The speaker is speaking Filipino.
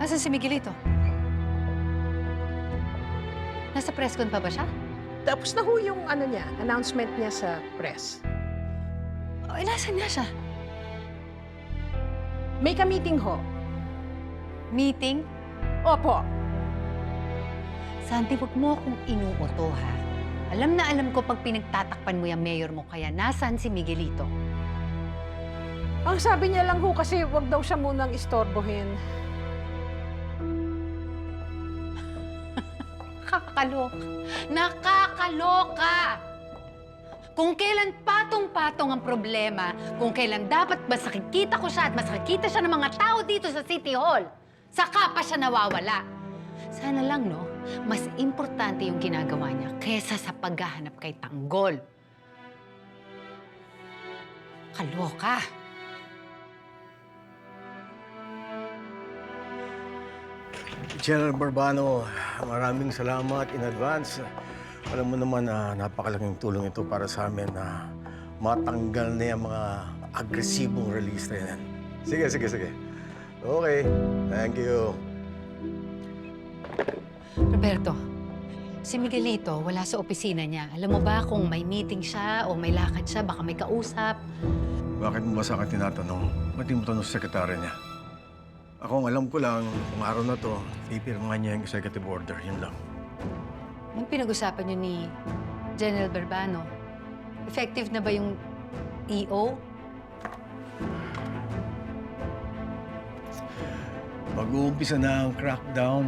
Asan si Miguelito? Nasa press con pa ba siya? Tapos na ho yung announcement niya sa press. O, nasan nga siya? May ka-meeting ho. Meeting? Opo. Santi, huwag mo akong inuuto, ha? Alam na alam ko pag pinagtatakpan mo yung mayor mo, kaya nasaan si Miguelito? Ang sabi niya lang ho kasi wag daw siya munang istorbohin. Nakakaloka. Nakakaloka! Kung kailan patong-patong ang problema, kung kailan dapat mas nakikita ko siya at mas nakikita siya ng mga tao dito sa City Hall, saka pa siya nawawala. Sana lang, no, mas importante yung ginagawa niya kesa sa paghahanap kay Tanggol. Kaloka! General Barbano, maraming salamat in advance. Alam mo naman na napakalaking tulong ito para sa amin na matanggal na yung mga agresibong release na yan. Sige. Okay, thank you. Roberto, si Miguelito wala sa opisina niya. Alam mo ba kung may meeting siya o may lakad siya, baka may kausap? Bakit mo ba sa akin tinatanong? Ba't di mo tanong sa sekretary niya? Ako, ang alam ko lang, kung araw na to, pipirmahan niya yung executive order. Yun lang. Anong pinag-usapan niyo ni General Barbano? Effective na ba yung EO? Mag-uumpisa na ang crackdown